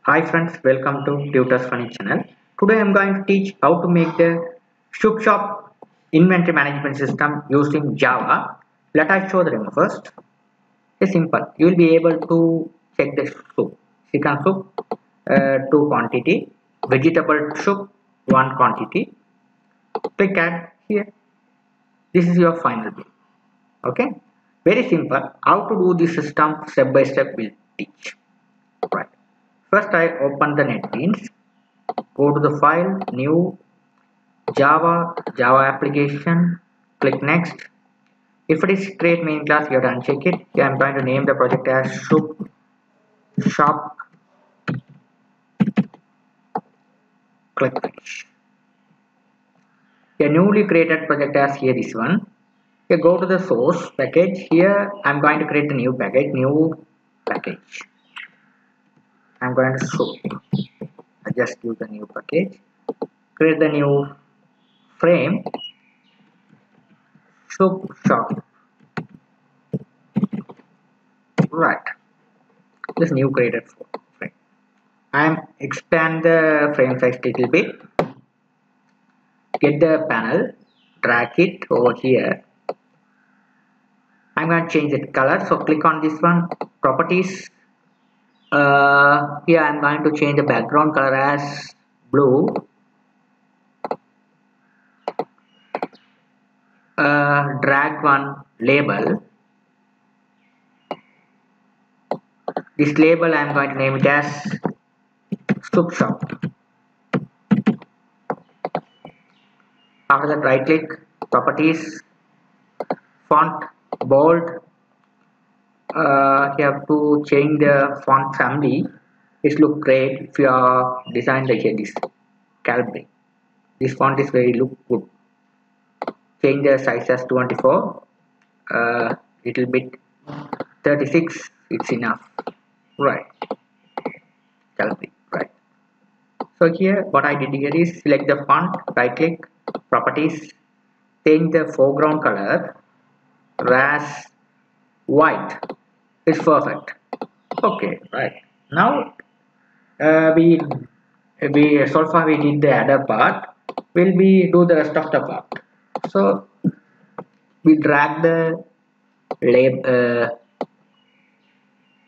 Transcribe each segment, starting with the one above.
Hi friends, welcome to Tutors Funny channel. Today I am going to teach how to make the ShoopShop inventory management system using Java. Let us show the demo first. It's simple. You will be able to check the soup. Chicken soup, 2 quantity. Vegetable soup, 1 quantity. Click add here. This is your final bill. Okay. Very simple. How to do this system step by step will teach. Right. First I open the NetBeans. Go to the file, new, Java application, click next. If it is create main class, you have to uncheck it. Here I'm going to name the project as Shop, click finish. A newly created project as here this one. Here go to the source package. Here I'm going to create a new package. I'm going to show. I just give the new package. Create the new frame. Shop. Right. This new created frame. I expand the frame size little bit. Get the panel, drag it over here. I'm going to change the color, so click on this one, properties. Here I'm going to change the background color as blue. Drag one label. This label I'm going to name it as ShoopShop. After that, right click, properties, font, bold. You have to change the font family. It look great if you are designed like this Calibri. This font is very look good. Change the size as 24. Little bit 36. It's enough. Right. Calibri. Right. So here, what I did here is select the font. Right click. Properties. Change the foreground color as white. It's perfect. Okay. Right. Now we so far we did the other part. We'll be do the rest of the part. So we drag the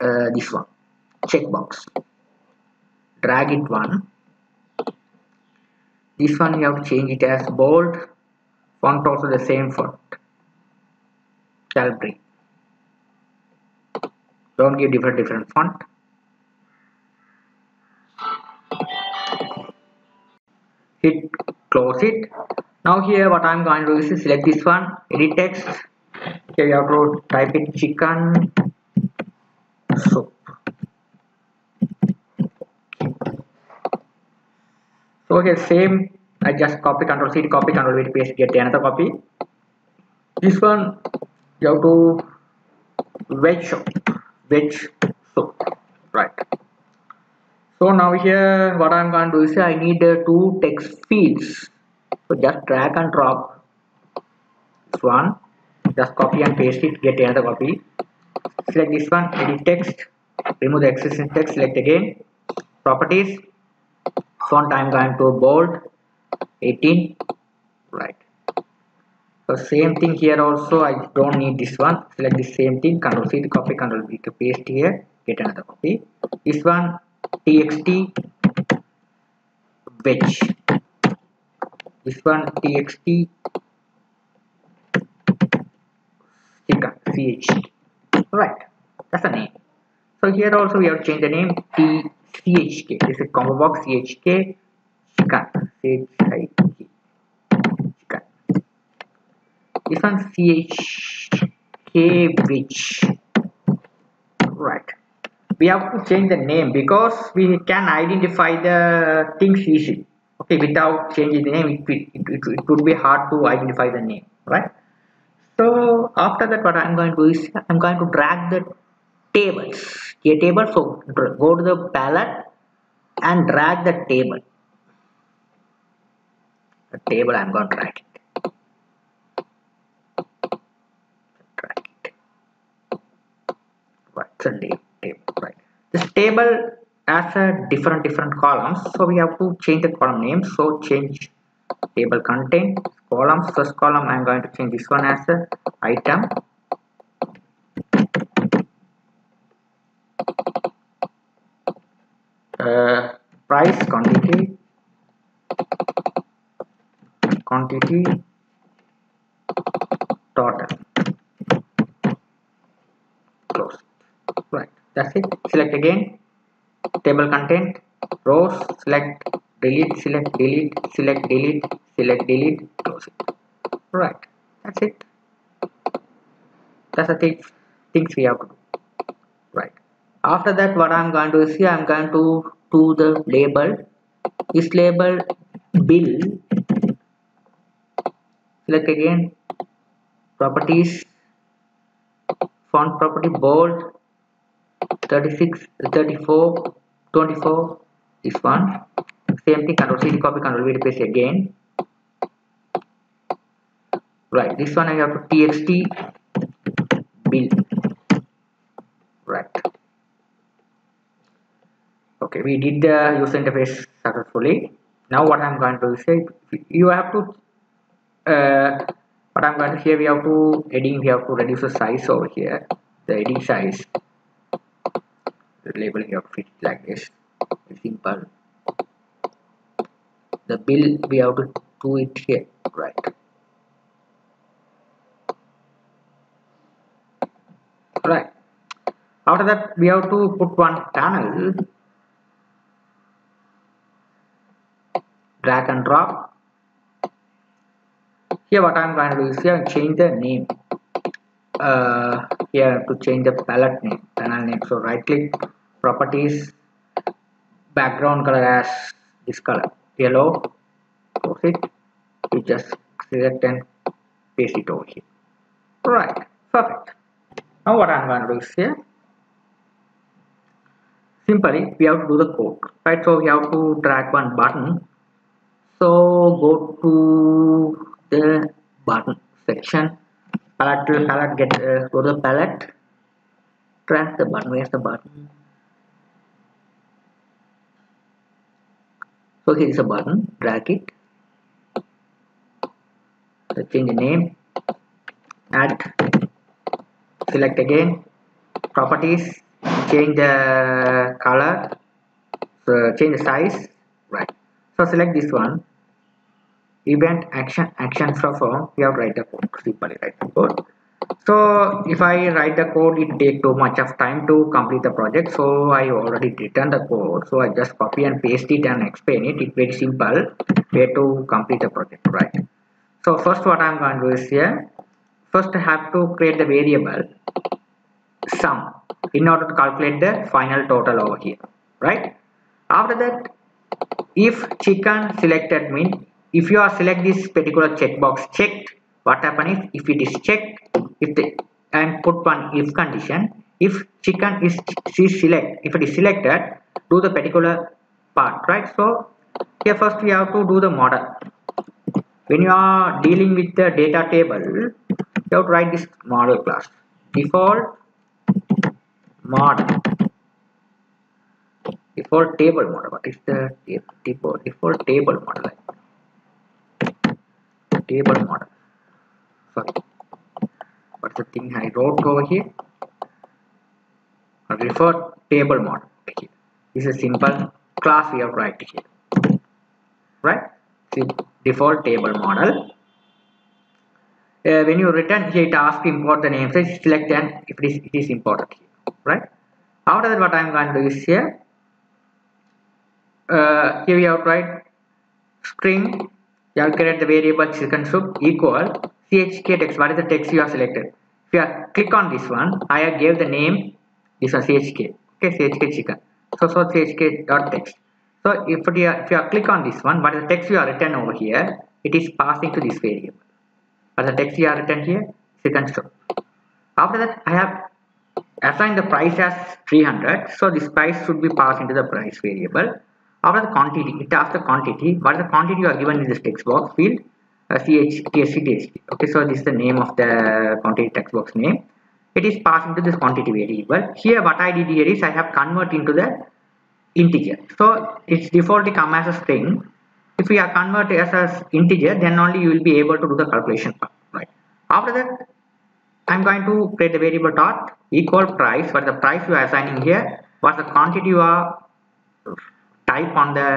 this one checkbox, drag it one. This one you have to change it as bold, font also the same font, Calibri. Don't give different font. Hit close it. Now here what I'm going to do is select this one, edit text. Here you have to type it chicken soup. So here same, I just copy Control C, copy Control V, paste, get another copy. This one you have to veg soup, right? So now here what I'm going to do is I need two text fields. So just drag and drop this one, just copy and paste it, get another copy. Select this one, edit text, remove the existing text, select again, properties, font I'm going to bold 18, right? So same thing here also, I don't need this one. Select the same thing, Control C, copy, Control V to paste here, get another copy. This one txt veg. This one txt chicken ch. Right, that's a name. So here also we have to change the name chk. This is combo box chk chicken. Chicken. This one chk which. Right. We have to change the name because we can identify the things easily. Okay, without changing the name, it would be hard to identify the name, right? So after that, what I'm going to do is I'm going to drag the tables. A table, so go to the palette and drag the table. The table I'm going to drag it. Drag it. Right, so table. Right. This table as a different columns, so we have to change the column name. So change table content columns. First column I'm going to change this one as a item, price, quantity total, close. Right, that's it. Select again table content, rows, select delete, select delete, select delete, select delete, close it. Right, that's it. That's the things we have to do. Right, after that what I'm going to do is here I'm going to do the label. This label bill, select again properties, font property bold 36, 34, 24, this one. Same thing, control C, copy, control V to paste again. Right, this one I have to txt bill. Right. Okay, we did the user interface successfully. Now what I'm going to say, you have to what I'm going to here, we have to heading, we have to reduce the size over here, the heading size. The label you have to fit it like this. It's simple. The bill we have to do it here. Right. Right. After that we have to put one panel, drag and drop. Here what I'm going to do is here change the name. Here to change the palette name, panel name. So right click, properties, background color as this color, yellow, close it. You just select and paste it over here. Right, perfect. Now what I'm going to do is here, simply we have to do the code. Right, so we have to drag one button. So go to the button section, palette, get go to the palette, drag the button. Where's the button? So here is a button, drag it, so change the name, add, select again, properties, change the color, so change the size. Right, so select this one, event action perform. We have to write the code, simply write the code. So if I write the code, it take too much of time to complete the project, so I already written the code, so I just copy and paste it and explain it. It's very simple way to complete the project. Right, so first what I'm going to do is here, first I have to create the variable sum in order to calculate the final total over here. Right, after that, if chicken selected means if you are select this particular checkbox checked, what happen if it is checked, if the and put one if condition, if chicken is select, if it is selected, do the particular part. Right, so here first we have to do the model. When you are dealing with the data table, you have to write this model class, default model, default table model. What is the default table model? Table model. Sorry, what's the thing I wrote over here? Refer table model. Here. This is a simple class we have to write here. Right? See, default table model. When you return here, it asks import the name. So select and if it is imported here. Right? After that, what I'm going to do is here. Here we have to write string. You have to create the variable chicken soup equal chk text. What is the text you have selected? If you click on this one, I have gave the name. This one chk. Okay, chk chicken. So chk dot text. So if you click on this one, what is the text you are written over here? It is passing to this variable. What is the text you are written here? Chicken soup. After that, I have assigned the price as 300. So this price should be passed into the price variable. After the quantity, it asks the quantity. What is the quantity you are given in this text box field? TST. Okay, so this is the name of the quantity text box name. It is passed into this quantity variable. Here, what I did here is I have converted into the integer. So it's defaultly come as a string. If we are converted as an integer, then only you will be able to do the calculation part, right? After that, I'm going to create a variable dot equal price. What the price you are assigning here, what the quantity you are type on the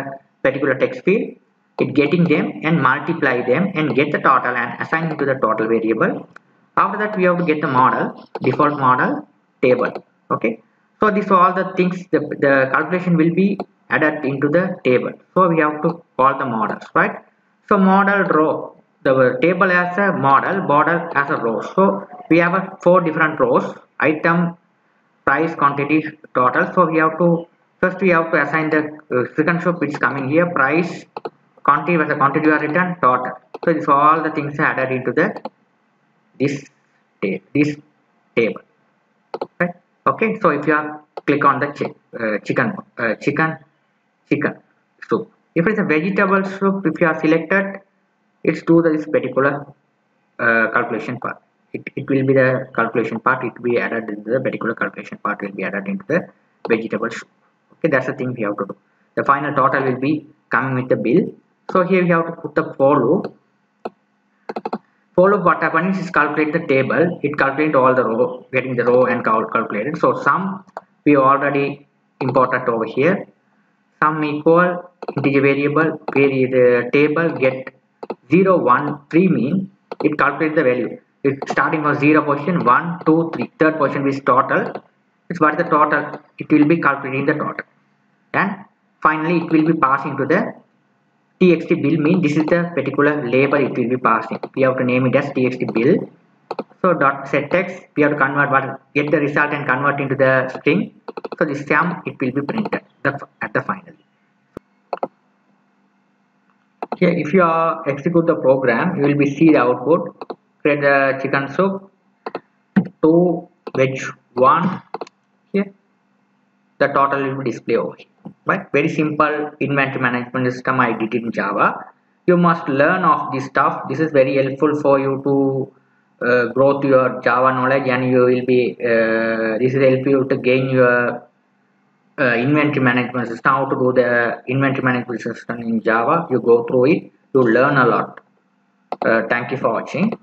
particular text field, it getting them and multiply them and get the total and assign it to the total variable. After that, we have to get the model, default model table. Okay, so these are all the things, the calculation will be added into the table. So we have to call the models, right? So model row, the table as a model as a row. So we have a 4 different rows: item, price, quantity, total. So we have to first we have to assign the second show which is coming here, price, quantity, where the quantity you are written, total. So this all the things are added into the this table, right? Okay, so if you are click on the chicken soup, if it's a vegetable soup, if you are selected, it's to this particular calculation part. It will be the calculation part, it will be added into the particular calculation part, will be added into the vegetable soup. Okay, that's the thing we have to do. The final total will be coming with the bill. So here we have to put the for loop. For loop, what happens is calculate the table, it calculates all the row, getting the row and calculated. So sum we already imported over here. Sum equal integer variable, where the table get 0 1 3 mean it calculates the value. It starting from 0 position, 1 2 3, third position is total. It's what the total, it will be calculating the total, and finally it will be passing to the txt bill, mean this is the particular label it will be passing. We have to name it as txt bill. So dot set text, we have to convert what, get the result and convert into the string. So this sum it will be printed at the final. Here if you execute the program, you will be see the output, create the chicken soup, 2 veg 1. Here the total will be displayed over here, right? Very simple inventory management system I did in Java. You must learn of this stuff. This is very helpful for you to grow to your Java knowledge, and you will be this will help you to gain your inventory management system, how to do the inventory management system in Java. You go through it, you learn a lot. Thank you for watching.